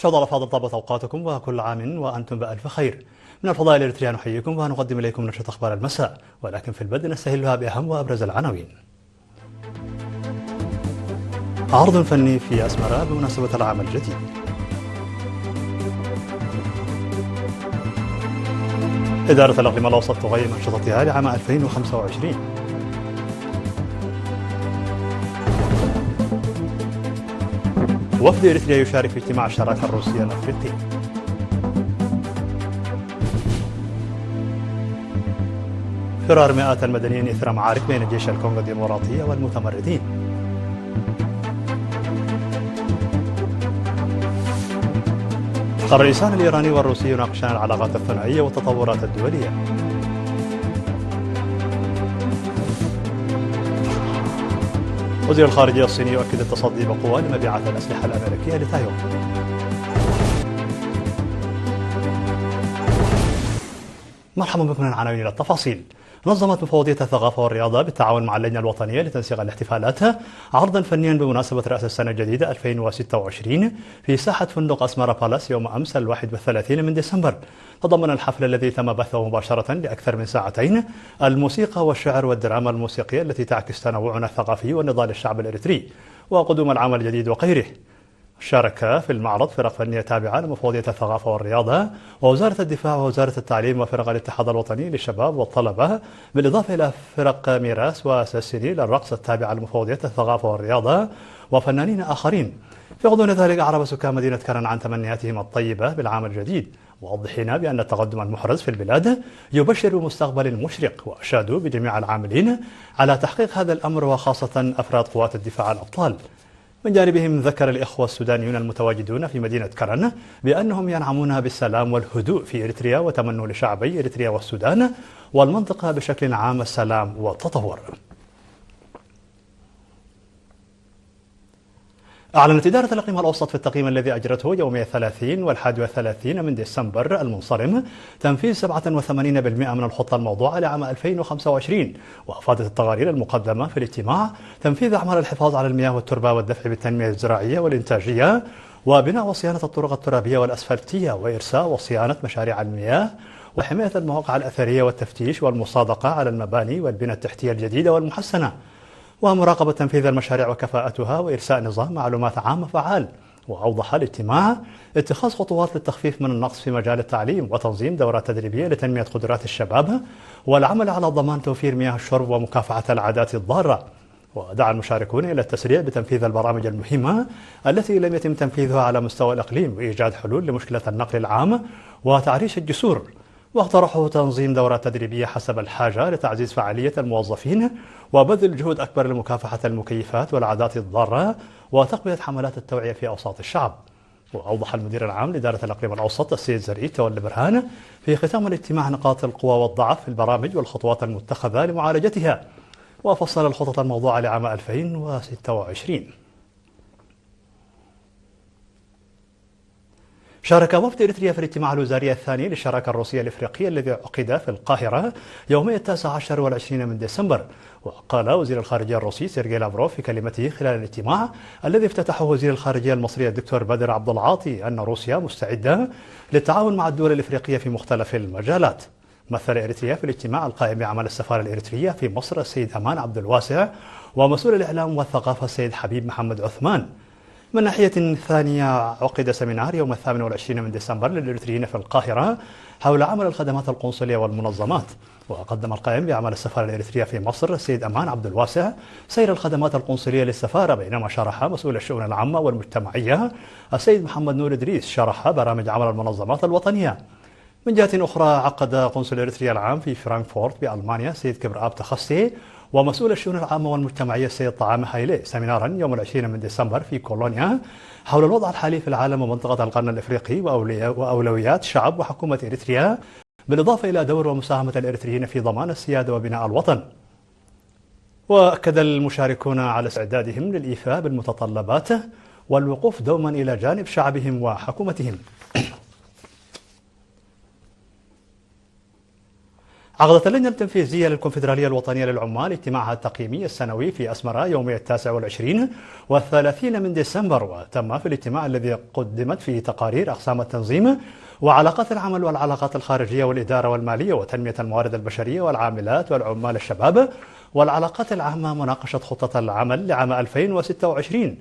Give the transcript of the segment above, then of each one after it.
مشاهدينا الأفاضل، طابت أوقاتكم وكل عام وأنتم بألف خير. من الفضاء الإريترية نحييكم ونقدم إليكم نشرة أخبار المساء، ولكن في البدء نستهلها بأهم وأبرز العناوين. عرض فني في أسمرة بمناسبة العام الجديد. إدارة الإقليم الأوسط تغير أنشطتها لعام 2025. وفد إريتريا يشارك في اجتماع الشراكة الروسية الأفريقي. فرار مئات المدنيين إثر معارك بين جيش الكونغو الديمقراطية والمتمردين. الرئيسان الإيراني والروسي يناقشان العلاقات الثنائية والتطورات الدولية. وزير الخارجية الصيني يؤكد التصدي بقوة لمبيعات الأسلحة الأمريكية لتايوان. مرحبا بكم من عناوين التفاصيل. نظمت مفوضية الثقافة والرياضة بالتعاون مع اللجنة الوطنية لتنسيق الاحتفالات عرضا فنيا بمناسبة رأس السنة الجديدة 2026 في ساحة فندق أسمارا بالاس يوم أمس 31 من ديسمبر. تضمن الحفل الذي تم بثه مباشرة لأكثر من ساعتين الموسيقى والشعر والدراما الموسيقية التي تعكس تنوعنا الثقافي ونضال الشعب الإريتري وقدوم العام الجديد وغيره. شارك في المعرض فرق فنية تابعة لمفوضية الثقافة والرياضة ووزارة الدفاع ووزارة التعليم وفرق الاتحاد الوطني للشباب والطلبة، بالإضافة إلى فرق ميراث وسلسلة للرقص التابعة لمفوضية الثقافة والرياضة وفنانين آخرين. في غضون ذلك أعرب سكان مدينة كرن عن تمنياتهم الطيبة بالعام الجديد، موضحين بأن التقدم المحرز في البلاد يبشر بمستقبل مشرق، وأشادوا بجميع العاملين على تحقيق هذا الأمر وخاصة أفراد قوات الدفاع الأبطال. من جانبهم ذكر الإخوة السودانيون المتواجدون في مدينة كرن بأنهم ينعمون بالسلام والهدوء في إريتريا، وتمنوا لشعبي إريتريا والسودان والمنطقة بشكل عام السلام والتطور. أعلنت إدارة الإقليم الأوسط في التقييم الذي أجرته يومي 30 والحادي من ديسمبر المنصرم تنفيذ 87% من الخطة الموضوعة لعام 2025. وأفادت التقارير المقدمة في الاجتماع تنفيذ أعمال الحفاظ على المياه والتربة والدفع بالتنمية الزراعية والإنتاجية وبناء وصيانة الطرق الترابية والأسفلتية وإرساء وصيانة مشاريع المياه وحماية المواقع الأثرية والتفتيش والمصادقة على المباني والبنى التحتية الجديدة والمحسنة ومراقبة تنفيذ المشاريع وكفاءتها وإرساء نظام معلومات عامة فعال. وأوضح الاجتماع اتخاذ خطوات للتخفيف من النقص في مجال التعليم وتنظيم دورات تدريبية لتنمية قدرات الشباب والعمل على ضمان توفير مياه الشرب ومكافحة العادات الضارة. ودعا المشاركون إلى التسريع بتنفيذ البرامج المهمة التي لم يتم تنفيذها على مستوى الإقليم وإيجاد حلول لمشكلة النقل العام وتعريش الجسور. واقترحوا تنظيم دورات تدريبية حسب الحاجة لتعزيز فعالية الموظفين وبذل جهود أكبر لمكافحة المكيفات والعادات الضارة وتقوية حملات التوعية في أوساط الشعب. وأوضح المدير العام لإدارة الإقليم الأوسط السيد زرعي تولي برهان في ختام الاجتماع نقاط القوى والضعف في البرامج والخطوات المتخذة لمعالجتها، وفصل الخطط الموضوعة لعام 2026. شارك وفد إريتريا في الاجتماع الوزاري الثاني للشراكة الروسية الإفريقية الذي عقد في القاهرة يومي 19 والعشرين من ديسمبر. وقال وزير الخارجية الروسي سيرجي لافروف في كلمته خلال الاجتماع الذي افتتحه وزير الخارجية المصري الدكتور بدر عبد العاطي أن روسيا مستعدة للتعاون مع الدول الإفريقية في مختلف المجالات. مثل إريتريا في الاجتماع القائم بعمل السفارة الإريترية في مصر السيد أمان عبد الواسع ومسؤول الإعلام والثقافة السيد حبيب محمد عثمان. من ناحية ثانية عقد سمينار يوم 28 من ديسمبر للإريتريين في القاهرة حول عمل الخدمات القنصلية والمنظمات. وقدم القائم بعمل السفارة الإريترية في مصر السيد أمان عبد الواسع سير الخدمات القنصلية للسفارة، بينما شرح مسؤول الشؤون العامة والمجتمعية السيد محمد نور إدريس شرح برامج عمل المنظمات الوطنية. من جهة أخرى عقد قنصل إريتريا العام في فرانكفورت بألمانيا السيد كبرآب تخصي ومسؤول الشؤون العامة والمجتمعية السيد طعام هايلي سمينارا يوم 20 من ديسمبر في كولونيا حول الوضع الحالي في العالم ومنطقة القرن الإفريقي وأولويات شعب وحكومة إريتريا، بالإضافة إلى دور ومساهمة الإريتريين في ضمان السيادة وبناء الوطن. وأكد المشاركون على استعدادهم للإيفاء بالمتطلبات والوقوف دوما إلى جانب شعبهم وحكومتهم. عقدت اللجنة التنفيذية للكونفدرالية الوطنية للعمال اجتماعها التقييمي السنوي في أسمراء يومي 29 و30 من ديسمبر، وتم في الاجتماع الذي قدمت فيه تقارير أقسام التنظيم وعلاقات العمل والعلاقات الخارجية والإدارة والمالية وتنمية الموارد البشرية والعاملات والعمال الشباب والعلاقات العامة مناقشة خطة العمل لعام 2026.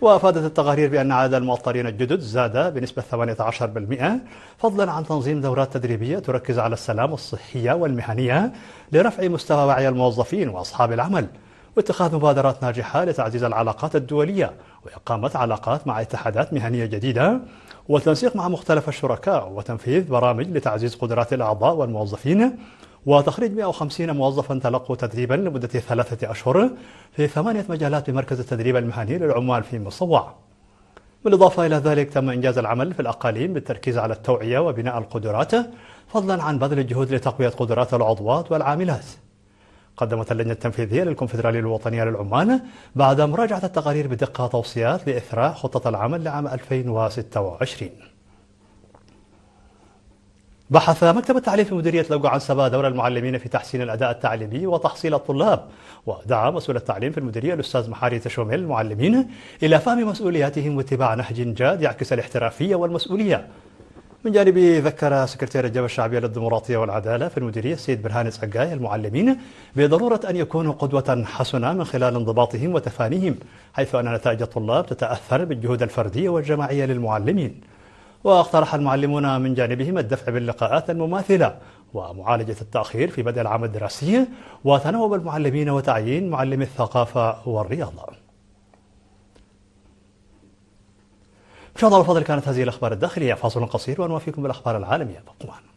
وأفادت التقارير بأن عدد المؤطرين الجدد زاد بنسبة 18%، فضلا عن تنظيم دورات تدريبية تركز على السلامة الصحية والمهنية لرفع مستوى وعي الموظفين وأصحاب العمل، واتخاذ مبادرات ناجحة لتعزيز العلاقات الدولية وإقامة علاقات مع اتحادات مهنية جديدة والتنسيق مع مختلف الشركاء وتنفيذ برامج لتعزيز قدرات الأعضاء والموظفين وتخريج 150 موظفا تلقوا تدريبا لمدة 3 أشهر في 8 مجالات بمركز التدريب المهني للعمال في مصوع. بالإضافة إلى ذلك تم إنجاز العمل في الأقاليم بالتركيز على التوعية وبناء القدرات، فضلا عن بذل الجهود لتقوية قدرات العضوات والعاملات. قدمت اللجنة التنفيذية للكونفدرالية الوطنية للعمال بعد مراجعة التقارير بدقة توصيات لإثراء خطة العمل لعام 2026. بحث مكتب التعليم في مديرية لوقا عن سبا دور المعلمين في تحسين الأداء التعليمي وتحصيل الطلاب، ودعا مسؤول التعليم في المديرية الأستاذ محاري تشوميل المعلمين إلى فهم مسؤولياتهم واتباع نهج جاد يعكس الاحترافية والمسؤولية. من جانبه ذكر سكرتير الجبهة الشعبية للديمقراطية والعدالة في المديرية السيد برهان سقاي المعلمين بضرورة أن يكونوا قدوة حسنة من خلال انضباطهم وتفانيهم، حيث أن نتائج الطلاب تتأثر بالجهود الفردية والجماعية للمعلمين. واقترح المعلمون من جانبهم الدفع باللقاءات المماثلة ومعالجة التأخير في بدء العام الدراسي وتناوب المعلمين وتعيين معلمي الثقافة والرياضة. مشاهدينا الفاضل، كانت هذه الأخبار الداخلية. فاصل قصير ونوافيكم بالأخبار العالمية، بقوا معنا.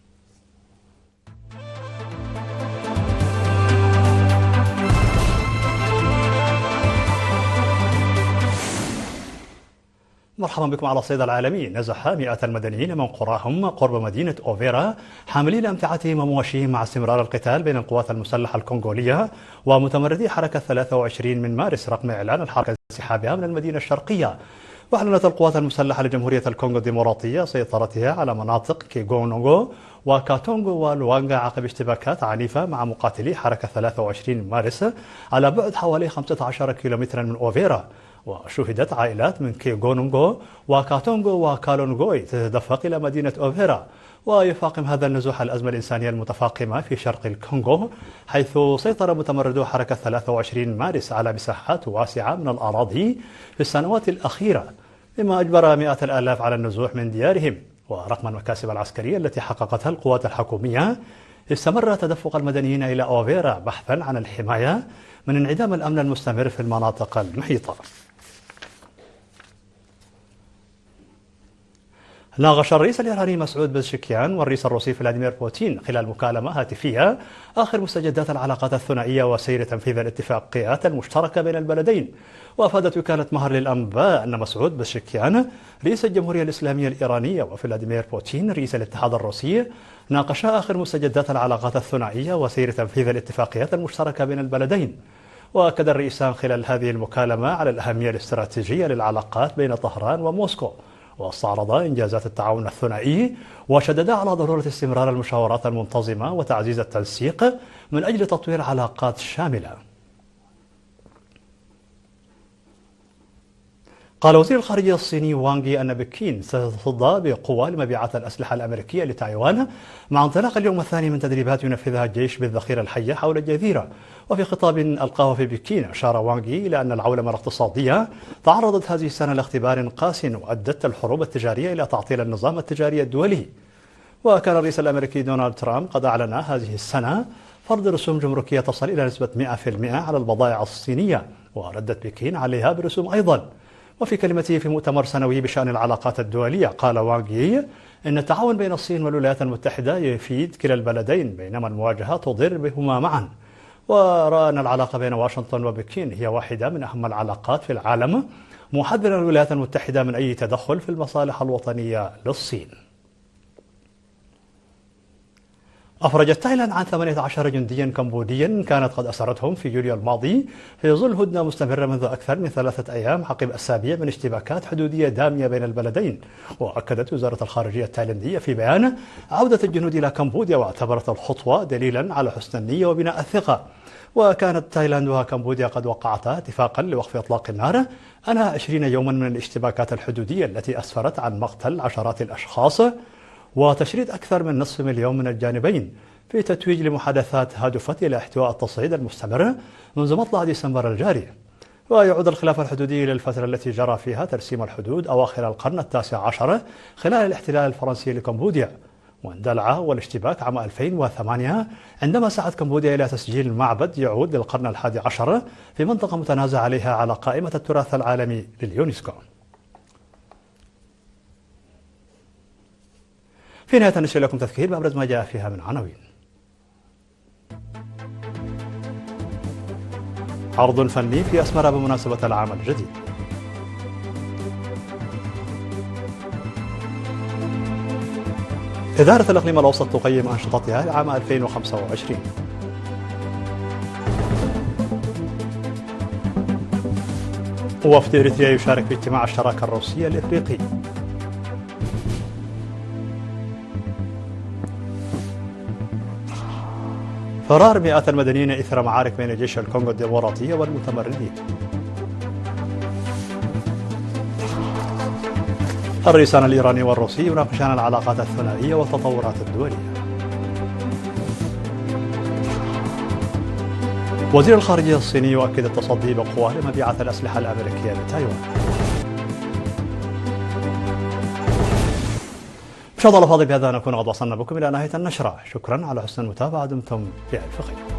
مرحبا بكم على الصيد العالمي. نزح مئات المدنيين من قراهم قرب مدينة أوفيرا حاملين أمتعتهم ومواشيهم مع استمرار القتال بين القوات المسلحة الكونغولية ومتمردي حركة 23 من مارس رغم إعلان الحركة انسحابها من المدينة الشرقية. وأعلنت القوات المسلحة لجمهورية الكونغو الديمقراطية سيطرتها على مناطق كيغونغو وكاتونغو والوانغا عقب اشتباكات عنيفة مع مقاتلي حركة 23 من مارس على بعد حوالي 15 كيلومترا من أوفيرا. وشهدت عائلات من كيغونغو وكاتونغو وكالونغوي تتدفق إلى مدينة أوفيرا. ويفاقم هذا النزوح الأزمة الإنسانية المتفاقمة في شرق الكونغو، حيث سيطر متمردو حركة 23 مارس على مساحات واسعة من الأراضي في السنوات الأخيرة، مما أجبر مئات الآلاف على النزوح من ديارهم. ورغم المكاسب العسكرية التي حققتها القوات الحكومية، استمر تدفق المدنيين إلى أوفيرا بحثا عن الحماية من انعدام الأمن المستمر في المناطق المحيطة. ناقش الرئيس الإيراني مسعود بزشكيان والرئيس الروسي فلاديمير بوتين خلال مكالمة هاتفية آخر مستجدات العلاقات الثنائية وسير تنفيذ الاتفاقيات المشتركة بين البلدين. وأفادت وكالة مهر للأنباء أن مسعود بزشكيان رئيس الجمهورية الإسلامية الإيرانية وفلاديمير بوتين رئيس الاتحاد الروسي ناقشا آخر مستجدات العلاقات الثنائية وسير تنفيذ الاتفاقيات المشتركة بين البلدين. وأكد الرئيسان خلال هذه المكالمة على الأهمية الاستراتيجية للعلاقات بين طهران وموسكو، واستعرضا إنجازات التعاون الثنائي وشددا على ضرورة استمرار المشاورات المنتظمة وتعزيز التنسيق من أجل تطوير علاقات شاملة. قال وزير الخارجية الصيني وانغ يي أن بكين ستصد بقوة لمبيعات الأسلحة الأمريكية لتايوان مع انطلاق اليوم الثاني من تدريبات ينفذها الجيش بالذخيرة الحية حول الجزيرة. وفي خطاب ألقاه في بكين أشار وانغ يي إلى أن العولمة الاقتصادية تعرضت هذه السنة لاختبار قاس وأدت الحروب التجارية إلى تعطيل النظام التجاري الدولي. وكان الرئيس الأمريكي دونالد ترامب قد أعلن هذه السنة فرض رسوم جمركية تصل إلى نسبة 100% على البضائع الصينية، وردت بكين عليها برسوم أيضا. وفي كلمته في مؤتمر سنوي بشأن العلاقات الدولية قال وانغ يي إن التعاون بين الصين والولايات المتحدة يفيد كلا البلدين، بينما المواجهة تضر بهما معا. ورأى أن العلاقة بين واشنطن وبكين هي واحدة من أهم العلاقات في العالم، محذرا الولايات المتحدة من أي تدخل في المصالح الوطنية للصين. أفرجت تايلاند عن 18 جنديا كمبوديا كانت قد أسرتهم في يوليو الماضي في ظل هدنة مستمرة منذ أكثر من 3 أيام عقب أسابيع من اشتباكات حدودية دامية بين البلدين. وأكدت وزارة الخارجية التايلاندية في بيان عودة الجنود إلى كمبوديا، واعتبرت الخطوة دليلا على حسن النية وبناء الثقة. وكانت تايلاند وكمبوديا قد وقعتا اتفاقا لوقف إطلاق النار أنهى 20 يوما من الاشتباكات الحدودية التي أسفرت عن مقتل عشرات الأشخاص وتشريد أكثر من نصف مليون من الجانبين، في تتويج لمحادثات هادفت إلى احتواء التصعيد المستمر منذ مطلع ديسمبر الجاري. ويعود الخلاف الحدودي إلى الفترة التي جرى فيها ترسيم الحدود أواخر القرن ال19 خلال الاحتلال الفرنسي لكمبوديا، واندلع أول اشتباك عام 2008 عندما سعت كمبوديا إلى تسجيل معبد يعود للقرن ال11 في منطقة متنازع عليها على قائمة التراث العالمي لليونسكو. في نهاية نشر لكم تذكير بأبرز ما جاء فيها من عناوين. عرض فني في أسمرة بمناسبة العام الجديد. إدارة الإقليم الأوسط تقيم أنشطتها لعام 2025. وفد إريتريا يشارك في اجتماع الشراكة الروسية الإفريقي. فرار مئات المدنيين إثر معارك بين جيش الكونغو الديمقراطية والمتمردين. الرئيسان الإيراني والروسي يناقشان العلاقات الثنائية والتطورات الدولية. وزير الخارجية الصيني يؤكد التصدي بقوة لمبيعات الأسلحة الأمريكية لتايوان. مشاهدينا الأفاضل، بهذا نكون قد وصلنا بكم إلى نهاية النشرة. شكرا على حسن المتابعة، دمتم بألف خير.